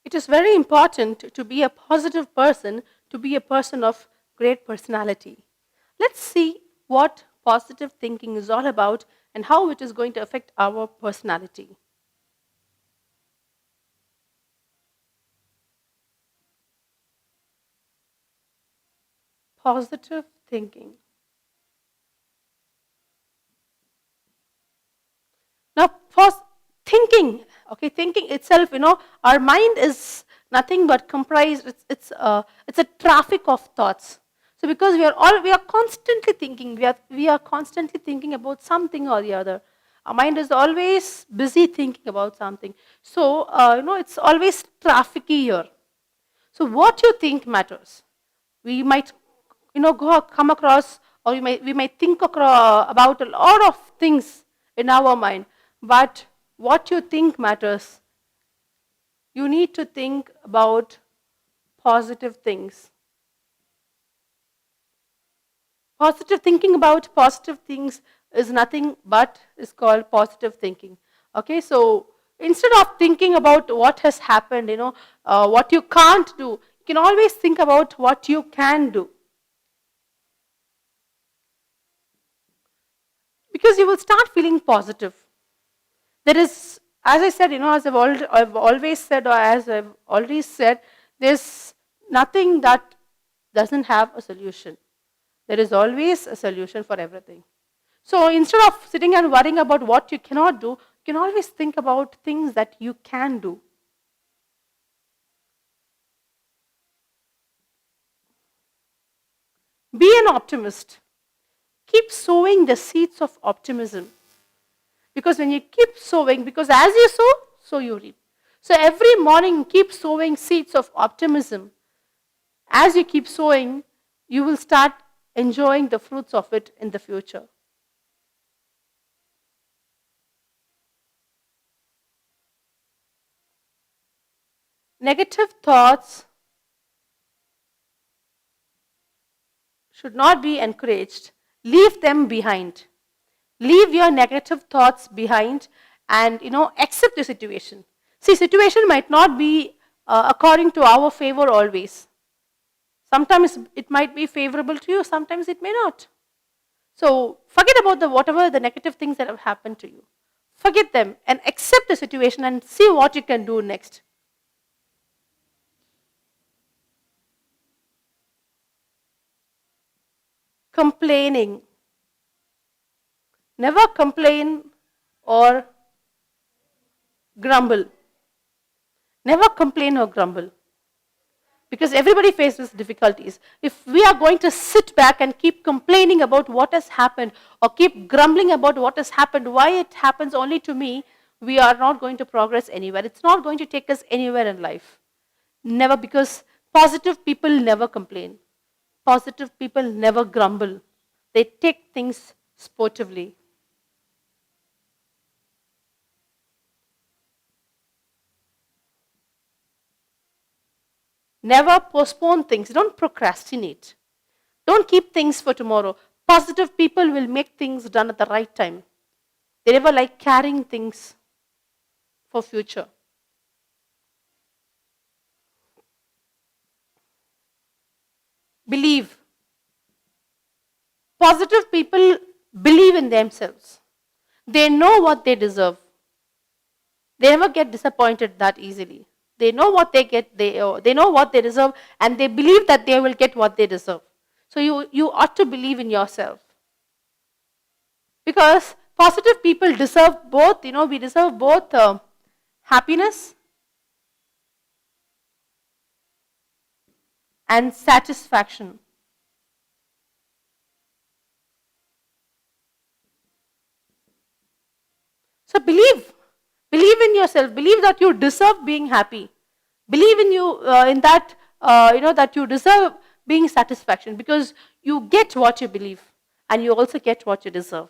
It is very important to be a positive person, to be a person of great personality. Let's see what positive thinking is all about and how it is going to affect our personality. Positive thinking. Now, thinking, okay, thinking itself, our mind is nothing but comprised. It's a traffic of thoughts. So, because we are constantly thinking, we are constantly thinking about something or the other. Our mind is always busy thinking about something. So, it's always trafficky here. So, what you think matters. We might, come across, or we might think about a lot of things in our mind, but what you think matters. You need to think about positive things. Positive thinking about positive things is nothing but is called positive thinking. Okay, so instead of thinking about what has happened, what you can't do, you can always think about what you can do. Because you will start feeling positive. There is, as I said, as I've always said, or as I've already said, there's nothing that doesn't have a solution. There is always a solution for everything. So instead of sitting and worrying about what you cannot do, you can always think about things that you can do. Be an optimist. Keep sowing the seeds of optimism. Because when you keep sowing, because as you sow, so you reap. So every morning keep sowing seeds of optimism. As you keep sowing, you will start enjoying the fruits of it in the future. Negative thoughts should not be encouraged. Leave them behind. Leave your negative thoughts behind and accept the situation. See, situation might not be according to our favor always. Sometimes it might be favorable to you, sometimes it may not. So forget about whatever the negative things that have happened to you. Forget them and accept the situation and see what you can do next. Complaining. Never complain or grumble. Never complain or grumble. Because everybody faces difficulties. If we are going to sit back and keep complaining about what has happened or keep grumbling about what has happened, why it happens only to me, we are not going to progress anywhere. It's not going to take us anywhere in life. Never, because positive people never complain. Positive people never grumble. They take things sportively. Never postpone things. Don't procrastinate. Don't keep things for tomorrow. Positive people will make things done at the right time. They never like carrying things for future. Believe. Positive people believe in themselves. They know what they deserve. They never get disappointed that easily. They know what they get, they know what they deserve, and they believe that they will get what they deserve. So you ought to believe in yourself. Because positive people deserve both, we deserve both happiness and satisfaction. So believe in yourself. Believe that you deserve being happy. Believe in that that you deserve being satisfaction, because you get what you believe and you also get what you deserve.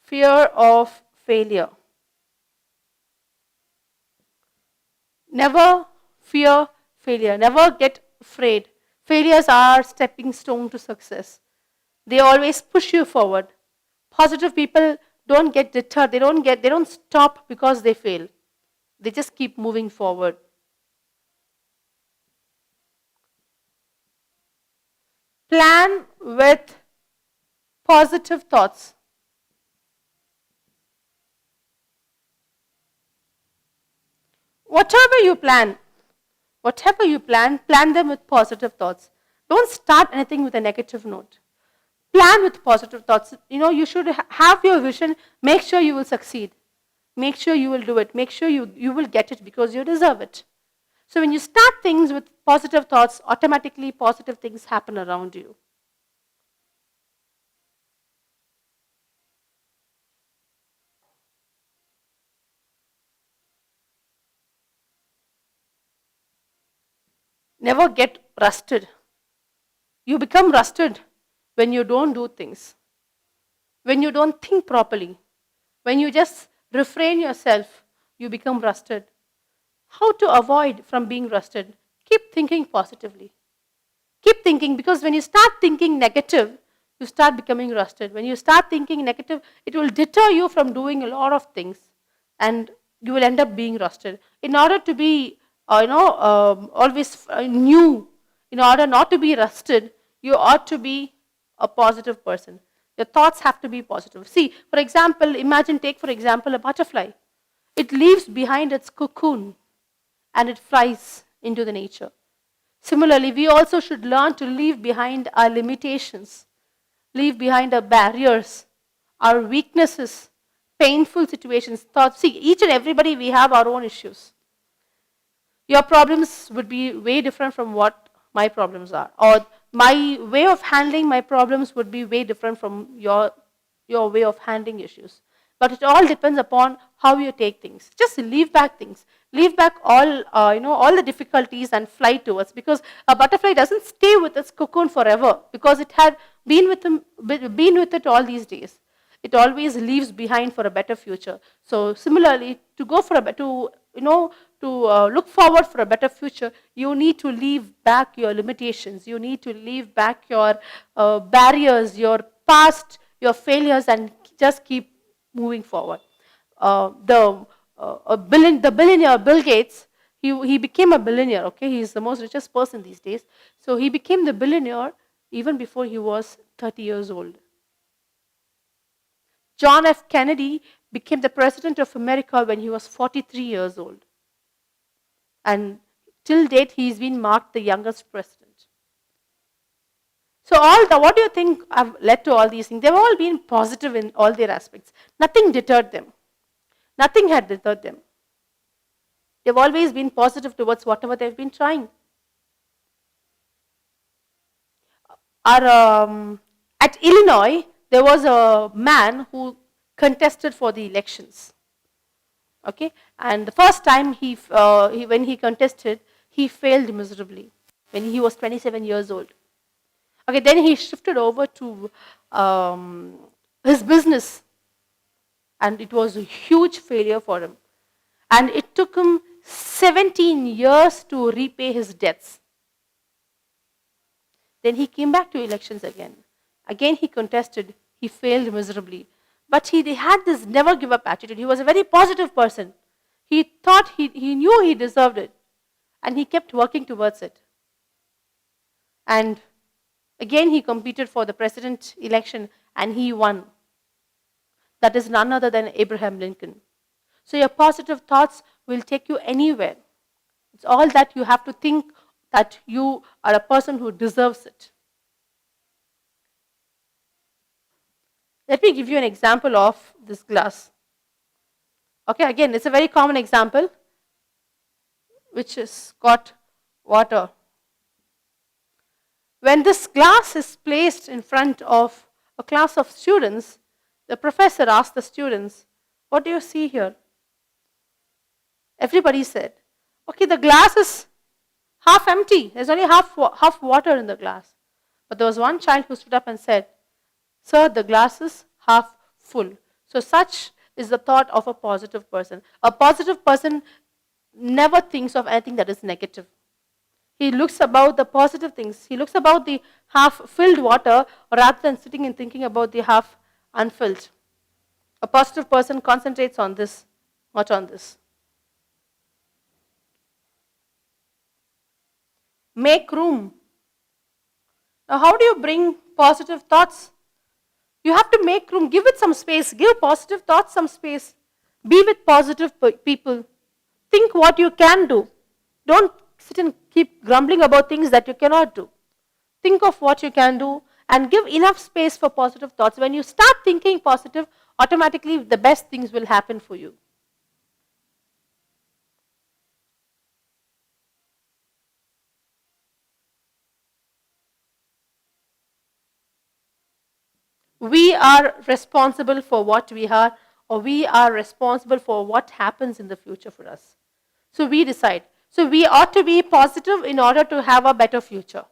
Fear of failure. Never fear failure. Never get afraid. Failures are stepping stone to success. They always push you forward. Positive people don't get deterred. They don't stop because they fail. They just keep moving forward. Plan with positive thoughts. Whatever you plan, plan them with positive thoughts. Don't start anything with a negative note. Plan with positive thoughts. You should have your vision. Make sure you will succeed. Make sure you will do it. Make sure you will get it because you deserve it. So when you start things with positive thoughts, automatically positive things happen around you. Never get rusted. You become rusted when you don't do things, when you don't think properly, when you just refrain yourself, you become rusted. How to avoid from being rusted? Keep thinking positively. Keep thinking, because when you start thinking negative, you start becoming rusted. When you start thinking negative, it will deter you from doing a lot of things and you will end up being rusted. In order to be, always new, in order not to be rusted, you ought to be a positive person. Your thoughts have to be positive. See, for example, take for example a butterfly. It leaves behind its cocoon and it flies into the nature. Similarly, we also should learn to leave behind our limitations, leave behind our barriers, our weaknesses, painful situations, thoughts. See, each and everybody, we have our own issues. Your problems would be way different from what my problems are, or my way of handling my problems would be way different from your way of handling issues. But it all depends upon how you take things. Just leave back things. Leave back all the difficulties and fly towards. Because a butterfly doesn't stay with its cocoon forever, because it had been with it all these days. It always leaves behind for a better future. So similarly, to go for look forward for a better future, you need to leave back your limitations. You need to leave back your barriers, your past, your failures, and just keep moving forward. The billionaire Bill Gates, he became a billionaire. Okay, he's the most richest person these days. So he became the billionaire even before he was 30 years old. John F. Kennedy became the president of America when he was 43 years old. And till date, he's been marked the youngest president. So what do you think have led to all these things? They've all been positive in all their aspects. Nothing deterred them. Nothing had deterred them. They've always been positive towards whatever they've been trying. At Illinois, there was a man who contested for the elections. Okay, and the first time when he contested, he failed miserably when he was 27 years old. Okay, then he shifted over to his business, and it was a huge failure for him. And it took him 17 years to repay his debts. Then he came back to elections again. Again he contested, he failed miserably. But he had this never give up attitude. He was a very positive person. He thought he knew he deserved it. And he kept working towards it. And again he competed for the president election and he won. That is none other than Abraham Lincoln. So your positive thoughts will take you anywhere. It's all that you have to think that you are a person who deserves it. Let me give you an example of this glass. Okay, again, it's a very common example, which has got water. When this glass is placed in front of a class of students, the professor asked the students, "What do you see here?" Everybody said, "Okay, the glass is half empty. There's only half water in the glass." But there was one child who stood up and said, "Sir, the glass is half full." So such is the thought of a positive person. A positive person never thinks of anything that is negative. He looks about the positive things. He looks about the half filled water rather than sitting and thinking about the half unfilled. A positive person concentrates on this, not on this. Make room. Now, how do you bring positive thoughts? You have to make room, give it some space, give positive thoughts some space. Be with positive people. Think what you can do. Don't sit and keep grumbling about things that you cannot do. Think of what you can do and give enough space for positive thoughts. When you start thinking positive, automatically the best things will happen for you. We are responsible for what we are, or we are responsible for what happens in the future for us. So we decide. So we ought to be positive in order to have a better future.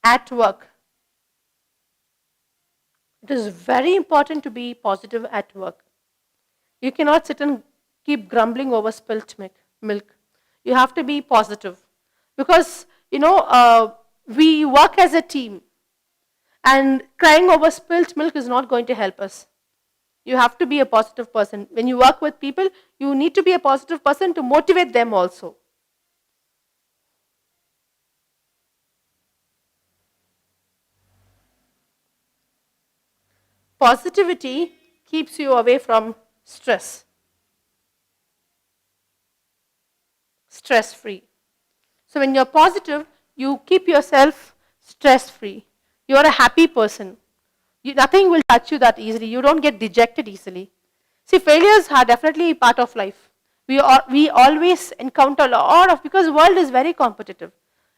At work. It is very important to be positive at work. You cannot sit and keep grumbling over spilt milk. You have to be positive. Because, we work as a team. And crying over spilt milk is not going to help us. You have to be a positive person. When you work with people, you need to be a positive person to motivate them also. Positivity keeps you away from stress. Stress-free. So when you're positive, you keep yourself stress-free. You're a happy person. Nothing will touch you that easily. You don't get dejected easily. See, failures are definitely part of life. We always encounter a lot of, because the world is very competitive.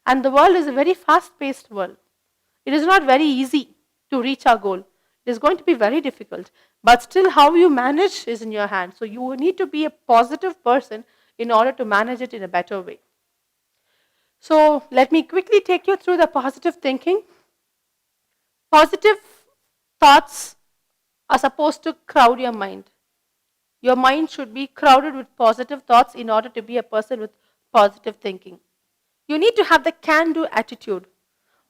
And the world is a very fast-paced world. It is not very easy to reach our goal. It is going to be very difficult. But still, how you manage is in your hand. So you need to be a positive person in order to manage it in a better way. So let me quickly take you through the positive thinking. Positive thoughts are supposed to crowd your mind. Your mind should be crowded with positive thoughts in order to be a person with positive thinking. You need to have the can-do attitude.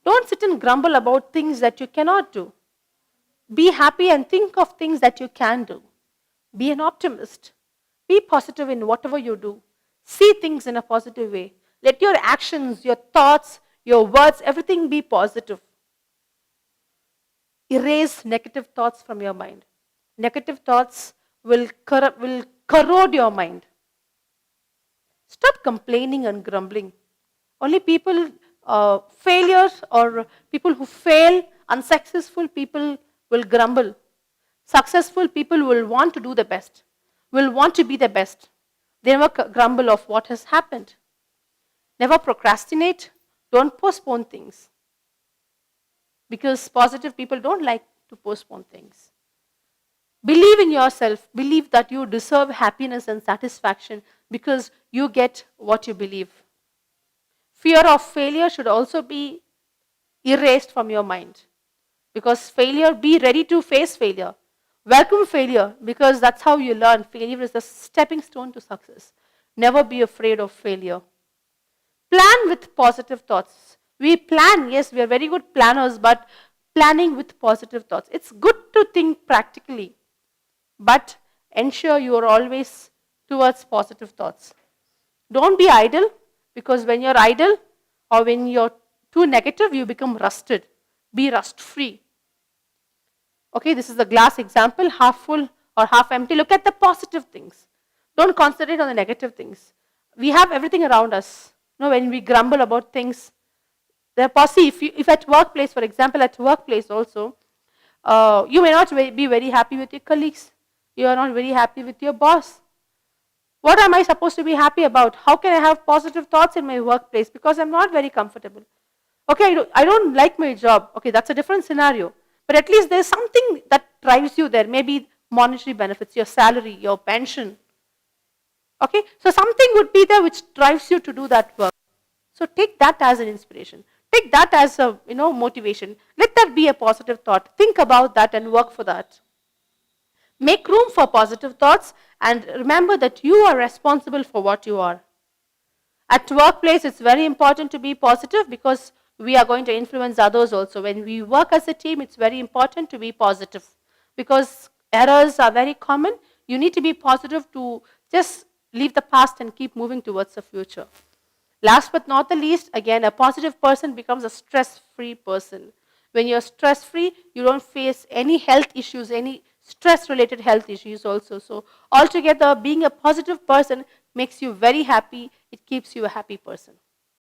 Don't sit and grumble about things that you cannot do. Be happy and think of things that you can do. Be an optimist. Be positive in whatever you do. See things in a positive way. Let your actions, your thoughts, your words, everything be positive. Erase negative thoughts from your mind. Negative thoughts will corrode your mind. Stop complaining and grumbling. Only failures or people who fail, unsuccessful people will grumble. Successful people will want to do the best, will want to be the best. They never grumble of what has happened. Never procrastinate. Don't postpone things. Because positive people don't like to postpone things. Believe in yourself. Believe that you deserve happiness and satisfaction because you get what you believe. Fear of failure should also be erased from your mind. Because failure, be ready to face failure. Welcome failure because that's how you learn. Failure is a stepping stone to success. Never be afraid of failure. Plan with positive thoughts. We plan, yes, we are very good planners, but planning with positive thoughts. It's good to think practically, but ensure you are always towards positive thoughts. Don't be idle, because when you're idle or when you're too negative, you become rusted. Be rust-free. Okay, this is the glass example, half full or half empty. Look at the positive things. Don't concentrate on the negative things. We have everything around us. When we grumble about things, if at workplace, for example, at workplace also, you may not be very happy with your colleagues. You are not very happy with your boss. What am I supposed to be happy about? How can I have positive thoughts in my workplace? Because I'm not very comfortable. Okay, I don't like my job. Okay, that's a different scenario. But at least there's something that drives you there. Maybe monetary benefits, your salary, your pension. Okay, so something would be there which drives you to do that work. So take that as an inspiration. Take that as a motivation. Let that be a positive thought. Think about that and work for that. Make room for positive thoughts and remember that you are responsible for what you are. At workplace, it's very important to be positive because we are going to influence others also. When we work as a team, it's very important to be positive because errors are very common. You need to be positive to just leave the past and keep moving towards the future. Last but not the least, again, a positive person becomes a stress-free person. When you're stress-free, you don't face any health issues, any stress-related health issues also. So altogether, being a positive person makes you very happy. It keeps you a happy person.